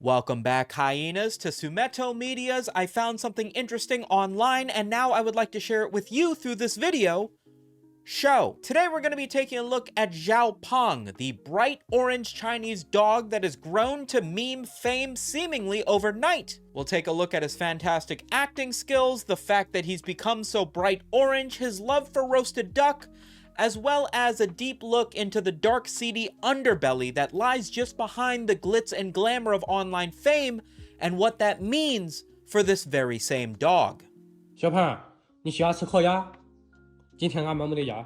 Welcome back, hyenas, to SumitoMedia's I Found Something Interesting Online, and now I would like to share it with you through this video show. Today we're going to be taking a look at Xiao Pong, the bright orange Chinese dog that has grown to meme fame seemingly overnight. We'll take a look at his fantastic acting skills, the fact that he's become so bright orange, his love for roasted duck, as well as a deep look into the dark, seedy underbelly that lies just behind the glitz and glamour of online fame, and what that means for this very same dog. 小胖，你喜欢吃烤鸭？今天俺妈没得鸭，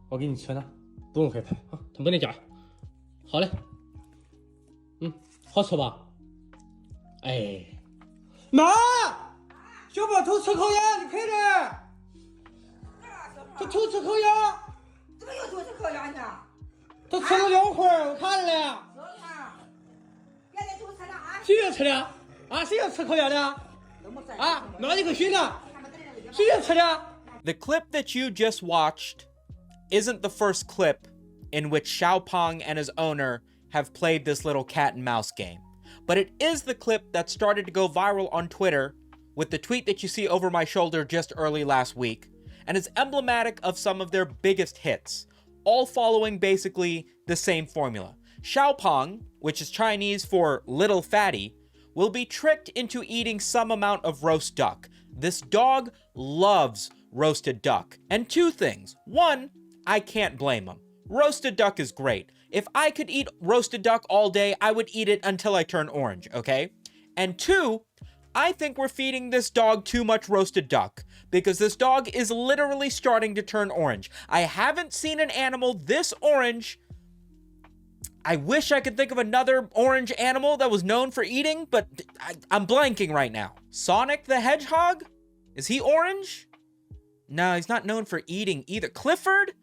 我给你吃呢，不用害怕啊，他没得鸭。好嘞，好吃吧？哎，妈，小胖偷吃烤鸭，你快点！他偷吃烤鸭。 怎么又偷吃烤鸭呢？他吃了2块，我看了。别再偷吃了啊！谁要吃的？啊，谁要吃烤鸭的？啊，哪里个谁的？谁要吃的？ The clip that you just watched isn't the first clip in which Xiao Pong and his owner have played this little cat and mouse game, but it is the clip that started to go viral on Twitter with the tweet that you see over my shoulder just early last week, and is emblematic of some of their biggest hits, all following basically the same formula. Xiao Pong, which is Chinese for little fatty, will be tricked into eating some amount of roast duck. This dog loves roasted duck. And two things. One, I can't blame him. Roasted duck is great. If I could eat roasted duck all day, I would eat it until I turn orange, okay? And two, I think we're feeding this dog too much roasted duck, because this dog is literally starting to turn orange. I haven't seen an animal this orange. I wish I could think of another orange animal that was known for eating, but I'm blanking right now. Sonic the Hedgehog? Is he orange? No, he's not known for eating either. Clifford?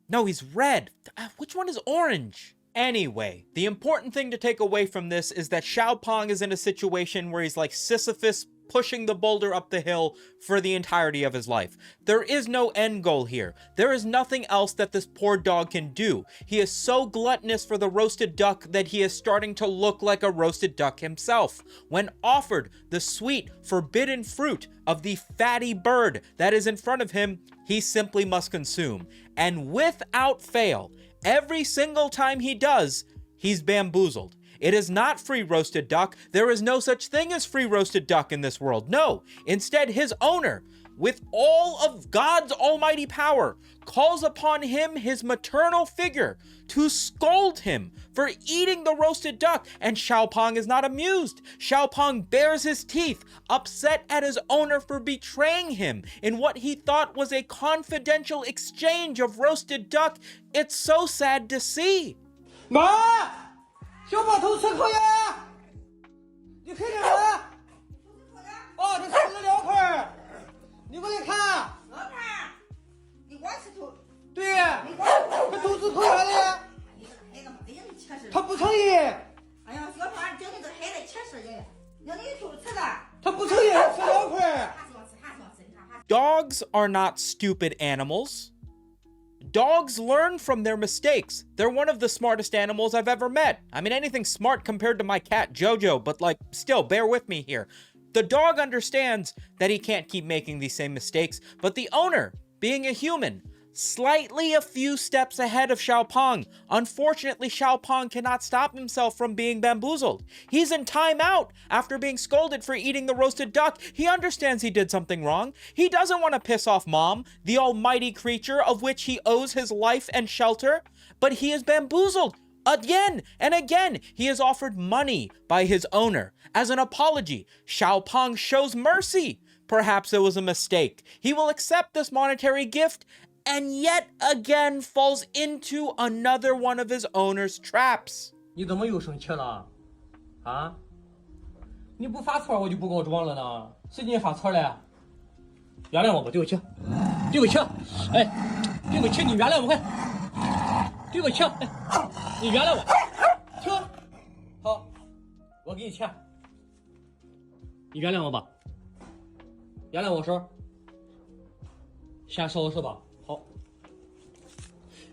No, he's red. Which one is orange? Anyway, the important thing to take away from this is that Xiao Pong is in a situation where he's like Sisyphus pushing the boulder up the hill for the entirety of his life. There is no end goal here. There is nothing else that this poor dog can do. He is so gluttonous for the roasted duck that he is starting to look like a roasted duck himself. When offered the sweet, forbidden fruit of the fatty bird that is in front of him, he simply must consume. And without fail, every single time he does, he's bamboozled. It is not free roasted duck. There is no such thing as free roasted duck in this world. No, instead his owner, with all of God's almighty power, calls upon him, his maternal figure, to scold him for eating the roasted duck, and Xiao Pong is not amused. Xiao Pong bares his teeth, upset at his owner for betraying him in what he thought was a confidential exchange of roasted duck. It's so sad to see. 妈，小胖偷吃烤鸭，你快点来！哦，他吃了2块，你过来看。我看，你光吃偷。对，他偷吃烤鸭的。他不承认。哎呀，小胖，你叫你这孩子吃的，让你偷吃的。他不承认，他吃2块。Dogs are not stupid animals. Dogs learn from their mistakes. They're one of the smartest animals I've ever met. I mean, anything smart compared to my cat Jojo, but like, still, bear with me here. The dog understands that he can't keep making these same mistakes, but the owner, being a human, slightly a few steps ahead of Xiao Pong. Unfortunately, Xiao Pong cannot stop himself from being bamboozled. He's in timeout after being scolded for eating the roasted duck. He understands he did something wrong. He doesn't want to piss off Mom, the almighty creature of which he owes his life and shelter, but he is bamboozled. Again and again, he is offered money by his owner. As an apology, Xiao Pong shows mercy. Perhaps it was a mistake. He will accept this monetary gift and yet again falls into another one of his owner's traps. 你怎么又生气了？啊？你不发错我就不告状了呢？谁给你发错了？原谅我吧，对不起，对不起，哎，对不起，你原谅我快，对不起，哎，你原谅我，停，好，我给你钱，你原谅我吧，原谅我说，先收拾吧。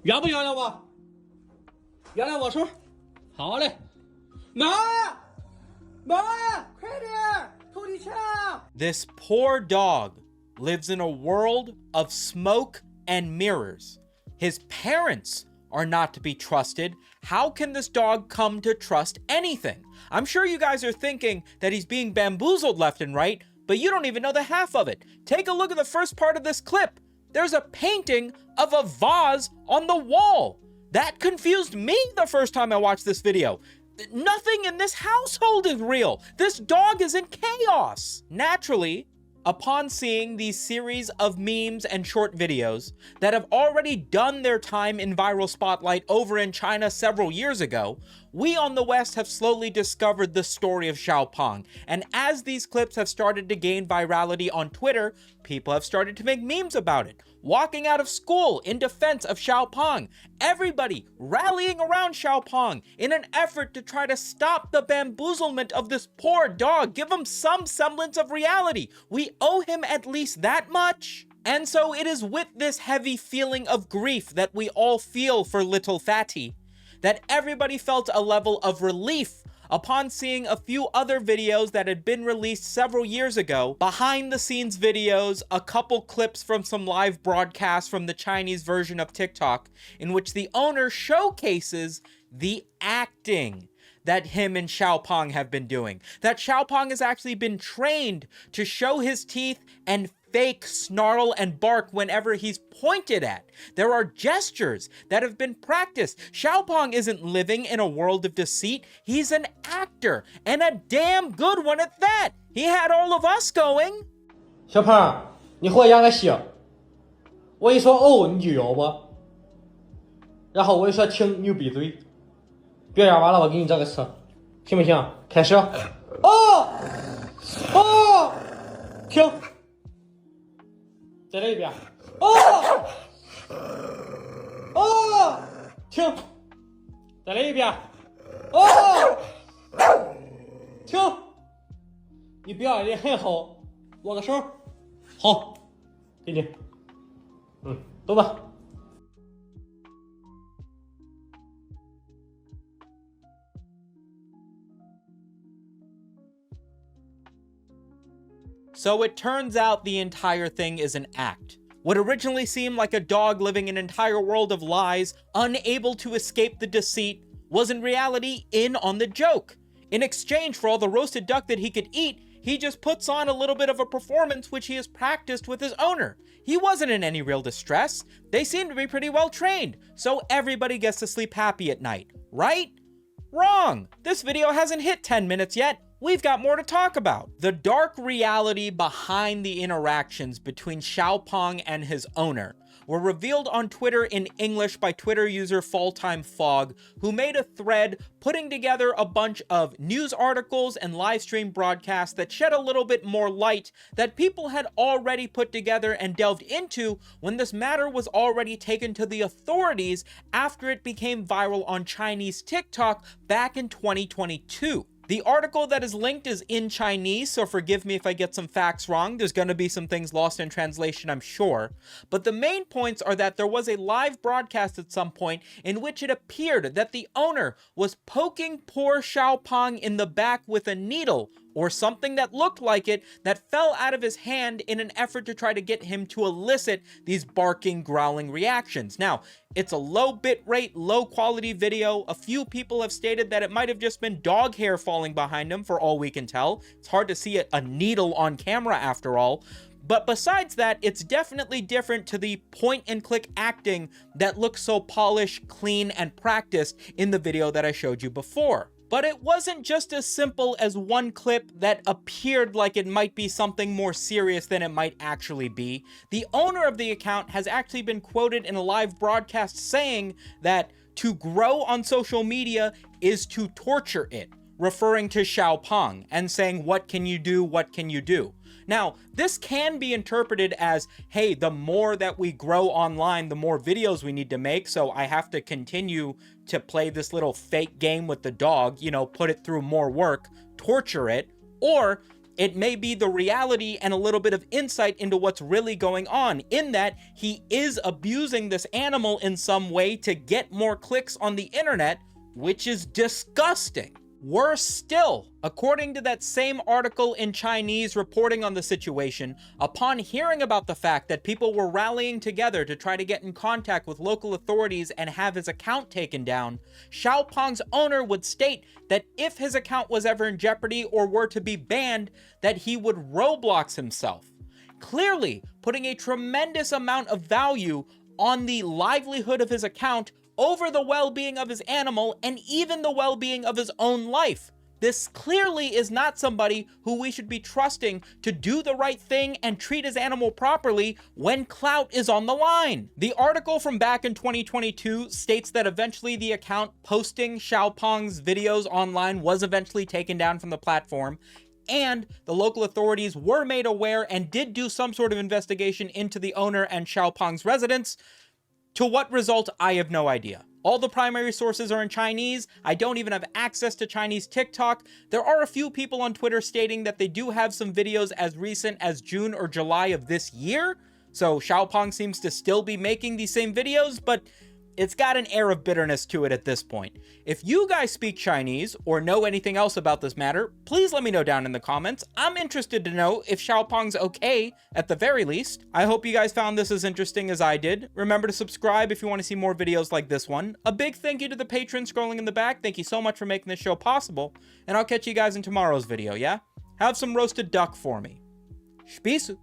原不原谅我？原谅我叔。好嘞，妈，妈，快点，偷地枪！ This poor dog lives in a world of smoke and mirrors. His parents are not to be trusted. How can this dog come to trust anything? I'm sure you guys are thinking that he's being bamboozled left and right, but you don't even know the half of it. Take a look at the first part of this clip. There's a painting of a vase on the wall. That confused me the first time I watched this video. Nothing in this household is real. This dog is in chaos. Naturally, upon seeing these series of memes and short videos that have already done their time in viral spotlight over in China several years ago, we on the West have slowly discovered the story of Xiao Pong. And as these clips have started to gain virality on Twitter, people have started to make memes about it. Walking out of school in defense of Xiao Pong. Everybody rallying around Xiao Pong in an effort to try to stop the bamboozlement of this poor dog. Give him some semblance of reality. We owe him at least that much. And so it is with this heavy feeling of grief that we all feel for little Fatty that everybody felt a level of relief upon seeing a few other videos that had been released several years ago, behind the scenes videos, a couple clips from some live broadcasts from the Chinese version of TikTok, in which the owner showcases the acting that him and Xiao Pong have been doing. That Xiao Pong has actually been trained to show his teeth and fake snarl and bark whenever he's pointed at. There are gestures that have been practiced. Xiao Pong isn't living in a world of deceit. He's an actor, and a damn good one at that. He had all of us going. 小胖，你和我演个戏，我一说哦你就摇吧，然后我一说停你就闭嘴，别演完了我给你找个词，行不行？开始。哦，哦，停。 再来一遍，哦，哦，停，再来一遍，哦，停，你表演的很好，握个手，好，给你，走吧。 So it turns out the entire thing is an act. What originally seemed like a dog living an entire world of lies, unable to escape the deceit, was in reality in on the joke. In exchange for all the roasted duck that he could eat, he just puts on a little bit of a performance which he has practiced with his owner. He wasn't in any real distress. They seem to be pretty well trained, so everybody gets to sleep happy at night, right? Wrong! This video hasn't hit 10 minutes yet. We've got more to talk about. The dark reality behind the interactions between Xiao Pong and his owner were revealed on Twitter in English by Twitter user FallTimeFog, who made a thread putting together a bunch of news articles and live stream broadcasts that shed a little bit more light that people had already put together and delved into when this matter was already taken to the authorities after it became viral on Chinese TikTok back in 2022. The article that is linked is in Chinese, so forgive me if I get some facts wrong. There's going to be some things lost in translation, I'm sure. But the main points are that there was a live broadcast at some point in which it appeared that the owner was poking poor Xiao Pong in the back with a needle or something that looked like it that fell out of his hand in an effort to try to get him to elicit these barking, growling reactions. Now, it's a low bitrate, low quality video. A few people have stated that it might have just been dog hair falling behind him for all we can tell. It's hard to see a needle on camera after all. But besides that, it's definitely different to the point-and-click acting that looks so polished, clean, and practiced in the video that I showed you before. But it wasn't just as simple as one clip that appeared like it might be something more serious than it might actually be. The owner of the account has actually been quoted in a live broadcast saying that to grow on social media is to torture it, referring to Xiao Pong and saying, what can you do? What can you do? Now, this can be interpreted as, hey, the more that we grow online, the more videos we need to make, so I have to continue to play this little fake game with the dog, you know, put it through more work, torture it, or it may be the reality and a little bit of insight into what's really going on, in that he is abusing this animal in some way to get more clicks on the internet, which is disgusting. Worse still, according to that same article in Chinese reporting on the situation, upon hearing about the fact that people were rallying together to try to get in contact with local authorities and have his account taken down, Xiao Pong's owner would state that if his account was ever in jeopardy or were to be banned, that he would Roblox himself, clearly putting a tremendous amount of value on the livelihood of his account over the well-being of his animal and even the well-being of his own life. This clearly is not somebody who we should be trusting to do the right thing and treat his animal properly when clout is on the line. The article from back in 2022 states that eventually the account posting Xiao Pong's videos online was eventually taken down from the platform, and the local authorities were made aware and did do some sort of investigation into the owner and Xiao Pong's residence. To what result, I have no idea. All the primary sources are in Chinese. I don't even have access to Chinese TikTok. There are a few people on Twitter stating that they do have some videos as recent as June or July of this year. So Xiao Pong seems to still be making these same videos, but it's got an air of bitterness to it at this point. If you guys speak Chinese or know anything else about this matter, please let me know down in the comments. I'm interested to know if Xiao Pong's okay, at the very least. I hope you guys found this as interesting as I did. Remember to subscribe if you want to see more videos like this one. A big thank you to the patrons scrolling in the back. Thank you so much for making this show possible. And I'll catch you guys in tomorrow's video, yeah? Have some roasted duck for me. Spisu.